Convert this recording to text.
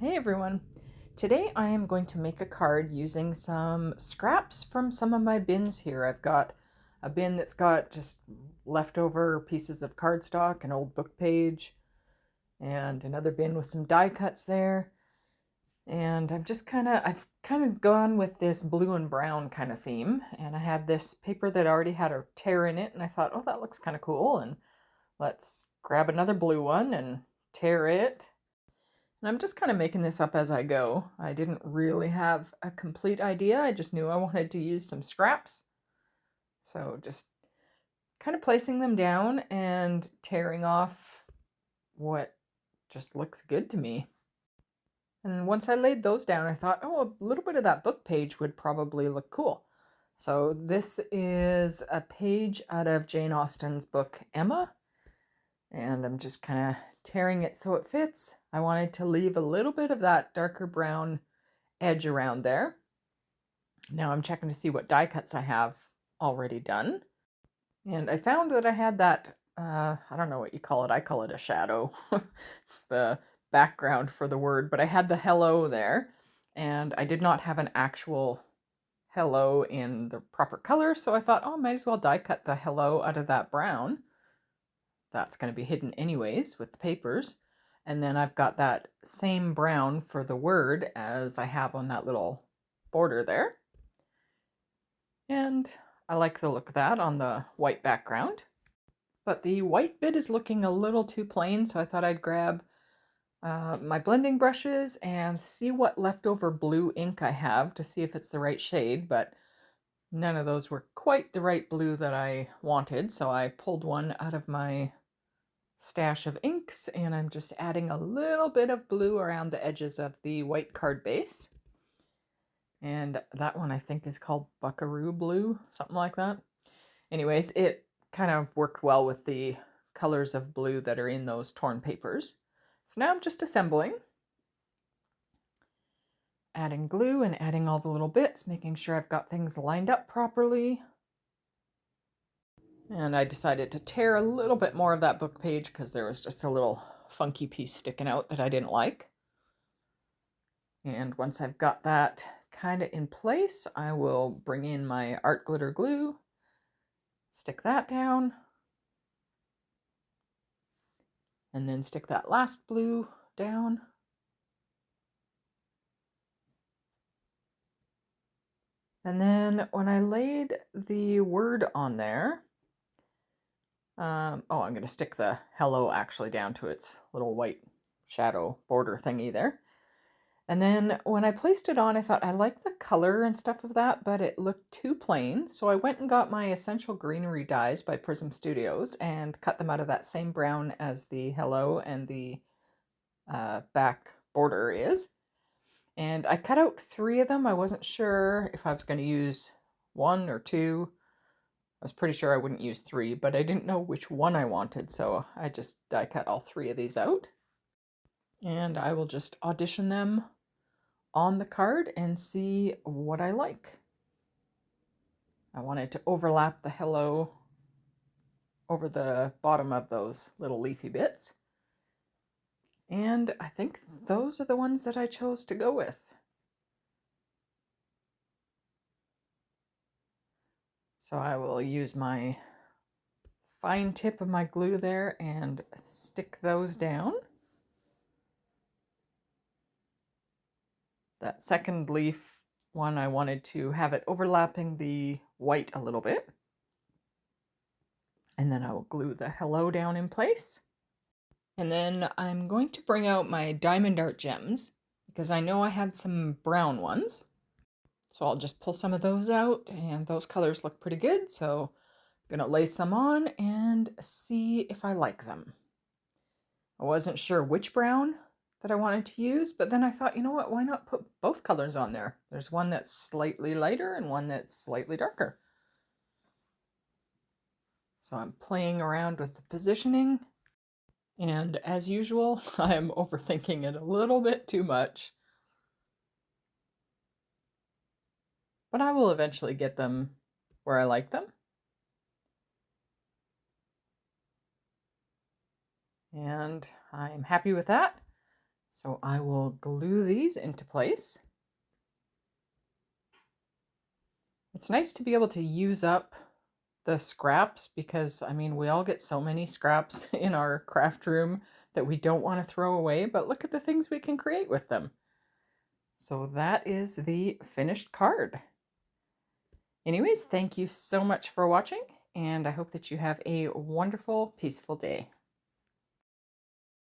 Hey everyone! Today I am going to make a card using some scraps from some of my bins here. I've got a bin that's got just leftover pieces of cardstock, an old book page, and another bin with some die cuts there. And I've kind of gone with this blue and brown kind of theme. And I had this paper that already had a tear in it, and I thought, oh, that looks kind of cool. And let's grab another blue one and tear it. And I'm just kind of making this up as I go. I didn't really have a complete idea. I just knew I wanted to use some scraps. So just kind of placing them down and tearing off what just looks good to me. And once I laid those down, I thought, oh, a little bit of that book page would probably look cool. So this is a page out of Jane Austen's book, Emma. And I'm just kind of tearing it so it fits. I wanted to leave a little bit of that darker brown edge around there. Now I'm checking to see what die cuts I have already done. And I found that I had that, I don't know what you call it. I call it a shadow. It's the background for the word, but I had the hello there. And I did not have an actual hello in the proper color, so I thought, oh, I might as well die cut the hello out of that brown. That's going to be hidden anyways with the papers. And then I've got that same brown for the word as I have on that little border there. And I like the look of that on the white background. But the white bit is looking a little too plain, so I thought I'd grab my blending brushes and see what leftover blue ink I have to see if it's the right shade, but none of those were quite the right blue that I wanted, so I pulled one out of my stash of inks and I'm just adding a little bit of blue around the edges of the white card base. And that one I think is called Buckaroo Blue, something like that. Anyways, it kind of worked well with the colors of blue that are in those torn papers. So now I'm just assembling, adding glue and adding all the little bits, making sure I've got things lined up properly. And I decided to tear a little bit more of that book page because there was just a little funky piece sticking out that I didn't like. And once I've got that kind of in place, I will bring in my art glitter glue, stick that down, and then stick that last blue down. And then when I laid the word on there, I'm going to stick the hello actually down to its little white shadow border thingy there. And then when I placed it on, I thought I liked the color and stuff of that, but it looked too plain. So I went and got my Essential Greenery dies by Prism Studios and cut them out of that same brown as the hello and the back border is. And I cut out 3 of them. I wasn't sure if I was going to use 1 or 2. I was pretty sure I wouldn't use 3, but I didn't know which one I wanted, so I just die cut all 3 of these out. And I will just audition them on the card and see what I like. I wanted to overlap the hello over the bottom of those little leafy bits. And I think those are the ones that I chose to go with. So I will use my fine tip of my glue there and stick those down. That second leaf one, I wanted to have it overlapping the white a little bit. And then I will glue the hello down in place. And then I'm going to bring out my Diamond Art gems because I know I had some brown ones. So I'll just pull some of those out, and those colors look pretty good. So I'm going to lay some on and see if I like them. I wasn't sure which brown that I wanted to use, but then I thought, you know what, why not put both colors on there? There's one that's slightly lighter and one that's slightly darker. So I'm playing around with the positioning, and as usual, I'm overthinking it a little bit too much. But I will eventually get them where I like them. And I'm happy with that. So I will glue these into place. It's nice to be able to use up the scraps because, I mean, we all get so many scraps in our craft room that we don't want to throw away, but look at the things we can create with them. So that is the finished card. Anyways, thank you so much for watching, and I hope that you have a wonderful, peaceful day.